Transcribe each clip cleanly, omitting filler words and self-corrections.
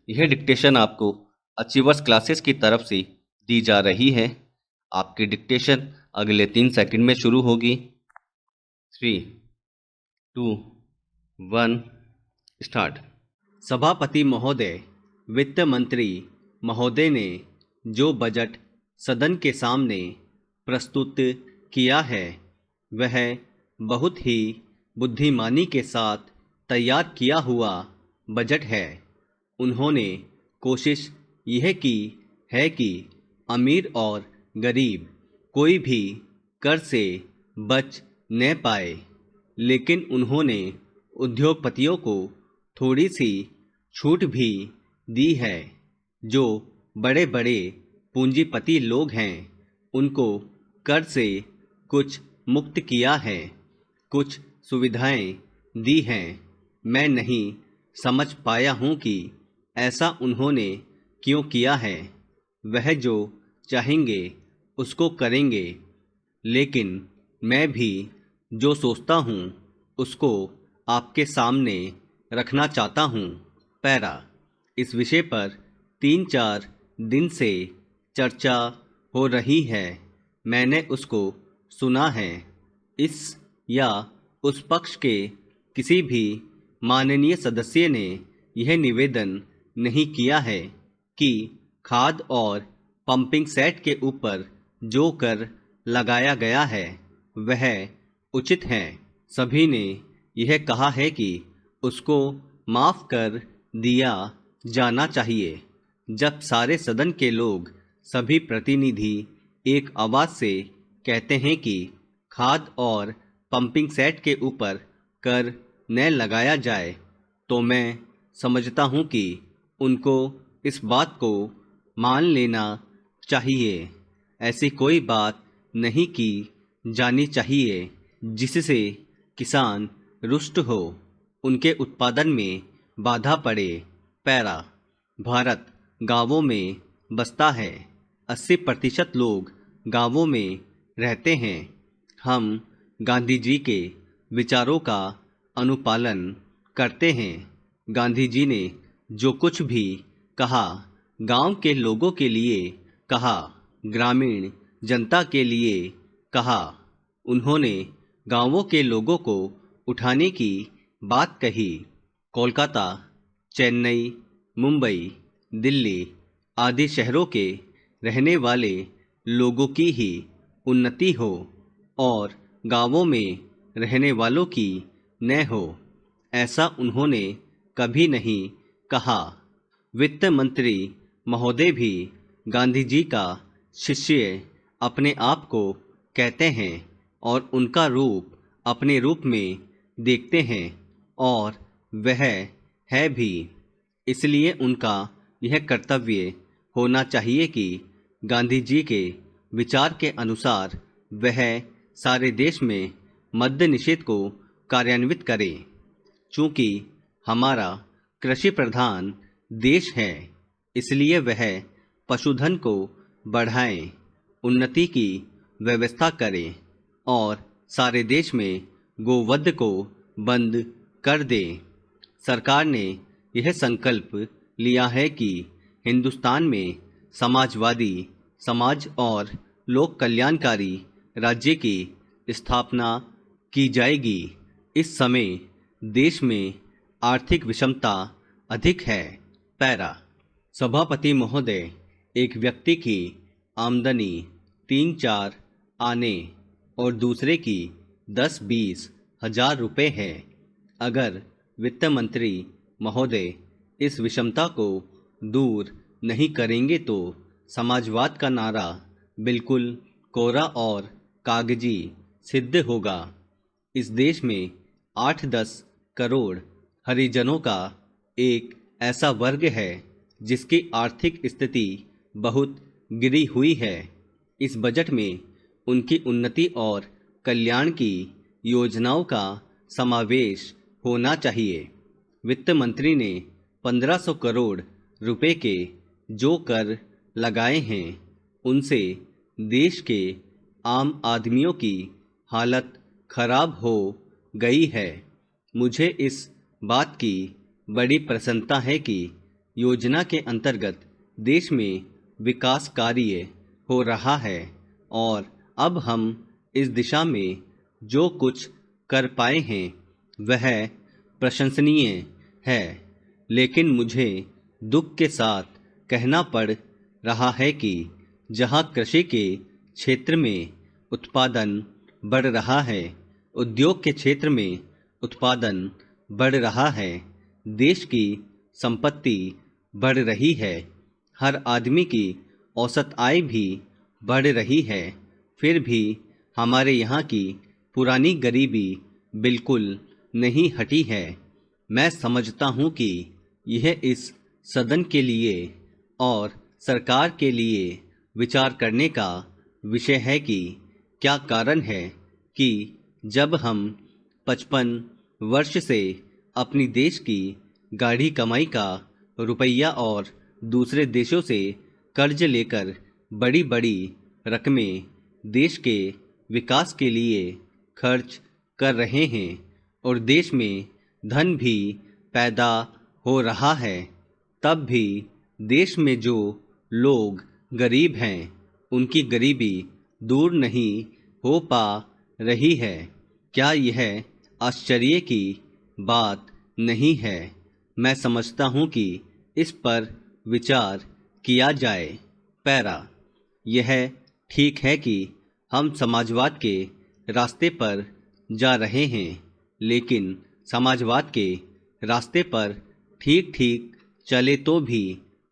यह डिक्टेशन आपको achievers classes की तरफ से दी जा रही है। आपकी डिक्टेशन अगले 3 सेकंड में शुरू होगी। 3, 2, 1 स्टार्ट। सभापति महोदय, वित्त मंत्री महोदय ने जो बजट सदन के सामने प्रस्तुत किया है वह बहुत ही बुद्धिमानी के साथ तैयार किया हुआ बजट है। उन्होंने कोशिश यह की है कि अमीर और गरीब कोई भी कर से बच न पाए, लेकिन उन्होंने उद्योगपतियों को थोड़ी सी छूट भी दी है। जो बड़े बड़े पूंजीपति लोग हैं उनको कर से कुछ मुक्त किया है, कुछ सुविधाएं दी हैं। मैं नहीं समझ पाया हूँ कि ऐसा उन्होंने क्यों किया है। वह जो चाहेंगे उसको करेंगे, लेकिन मैं भी जो सोचता हूँ उसको आपके सामने रखना चाहता हूँ। पैरा। इस विषय पर 3-4 दिन से चर्चा हो रही है। मैंने उसको सुना है। इस या उस पक्ष के किसी भी माननीय सदस्य ने यह निवेदन नहीं किया है कि खाद और पंपिंग सेट के ऊपर जो कर लगाया गया है वह उचित है। सभी ने यह कहा है कि उसको माफ़ कर दिया जाना चाहिए। जब सारे सदन के लोग, सभी प्रतिनिधि एक आवाज़ से कहते हैं कि खाद और पंपिंग सेट के ऊपर कर न लगाया जाए, तो मैं समझता हूँ कि उनको इस बात को मान लेना चाहिए। ऐसी कोई बात नहीं की जानी चाहिए जिससे किसान रुष्ट हो, उनके उत्पादन में बाधा पड़े। पैरा। भारत गांवों में बसता है। 80% लोग गांवों में रहते हैं। हम गांधी जी के विचारों का अनुपालन करते हैं। गांधी जी ने जो कुछ भी कहा गांव के लोगों के लिए कहा, ग्रामीण जनता के लिए कहा। उन्होंने गांवों के लोगों को उठाने की बात कही। कोलकाता, चेन्नई, मुंबई, दिल्ली आदि शहरों के रहने वाले लोगों की ही उन्नति हो और गांवों में रहने वालों की न हो, ऐसा उन्होंने कभी नहीं कहा। वित्त मंत्री महोदय भी गांधी जी का शिष्य अपने आप को कहते हैं और उनका रूप अपने रूप में देखते हैं, और वह है भी। इसलिए उनका यह कर्तव्य होना चाहिए कि गांधी जी के विचार के अनुसार वह सारे देश में मद्य निषेध को कार्यान्वित करे। चूँकि हमारा कृषि प्रधान देश है, इसलिए वह पशुधन को बढ़ाएं, उन्नति की व्यवस्था करें और सारे देश में गोवध को बंद कर दें। सरकार ने यह संकल्प लिया है कि हिंदुस्तान में समाजवादी समाज और लोक कल्याणकारी राज्य की स्थापना की जाएगी। इस समय देश में आर्थिक विषमता अधिक है। पैरा। सभापति महोदय, एक व्यक्ति की आमदनी 3-4 आने और दूसरे की 10-20 हजार रुपये है। अगर वित्त मंत्री महोदय इस विषमता को दूर नहीं करेंगे तो समाजवाद का नारा बिल्कुल कोरा और कागजी सिद्ध होगा। इस देश में 8-10 करोड़ हरिजनों का एक ऐसा वर्ग है जिसकी आर्थिक स्थिति बहुत गिरी हुई है। इस बजट में उनकी उन्नति और कल्याण की योजनाओं का समावेश होना चाहिए। वित्त मंत्री ने 1500 करोड़ रुपए के जो कर लगाए हैं उनसे देश के आम आदमियों की हालत खराब हो गई है। मुझे इस बात की बड़ी प्रसन्नता है कि योजना के अंतर्गत देश में विकास कार्य हो रहा है और अब हम इस दिशा में जो कुछ कर पाए हैं वह प्रशंसनीय है। लेकिन मुझे दुख के साथ कहना पड़ रहा है कि जहां कृषि के क्षेत्र में उत्पादन बढ़ रहा है, उद्योग के क्षेत्र में उत्पादन बढ़ रहा है, देश की संपत्ति बढ़ रही है, हर आदमी की औसत आय भी बढ़ रही है, फिर भी हमारे यहाँ की पुरानी गरीबी बिल्कुल नहीं हटी है। मैं समझता हूँ कि यह इस सदन के लिए और सरकार के लिए विचार करने का विषय है कि क्या कारण है कि जब हम 55 वर्ष से अपनी देश की गाढ़ी कमाई का रुपया और दूसरे देशों से कर्ज लेकर बड़ी बड़ी रकमें देश के विकास के लिए खर्च कर रहे हैं और देश में धन भी पैदा हो रहा है, तब भी देश में जो लोग गरीब हैं उनकी गरीबी दूर नहीं हो पा रही है। क्या यह आश्चर्य की बात नहीं है? मैं समझता हूँ कि इस पर विचार किया जाए। पैरा, यह ठीक है कि हम समाजवाद के रास्ते पर जा रहे हैं, लेकिन समाजवाद के रास्ते पर ठीक ठीक चले तो भी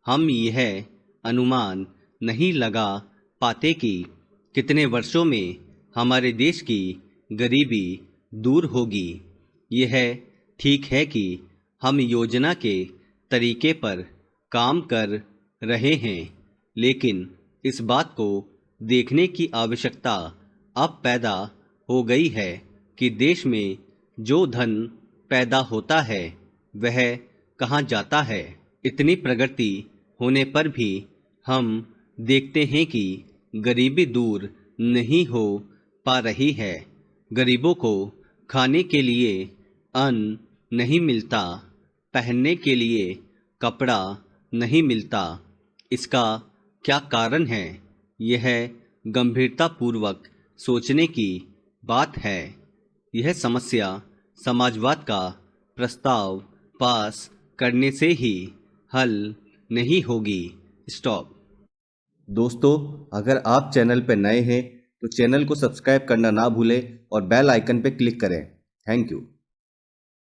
हम यह अनुमान नहीं लगा पाते कि कितने वर्षों में हमारे देश की गरीबी दूर होगी। यह ठीक है कि हम योजना के तरीके पर काम कर रहे हैं, लेकिन इस बात को देखने की आवश्यकता अब पैदा हो गई है कि देश में जो धन पैदा होता है वह कहाँ जाता है। इतनी प्रगति होने पर भी हम देखते हैं कि गरीबी दूर नहीं हो पा रही है। गरीबों को खाने के लिए अन्न नहीं मिलता, पहनने के लिए कपड़ा नहीं मिलता। इसका क्या कारण है? यह गंभीरतापूर्वक सोचने की बात है। यह समस्या समाजवाद का प्रस्ताव पास करने से ही हल नहीं होगी। स्टॉप। दोस्तों, अगर आप चैनल पर नए हैं तो चैनल को सब्सक्राइब करना ना भूलें और बेल आइकन पर क्लिक करें। Thank you.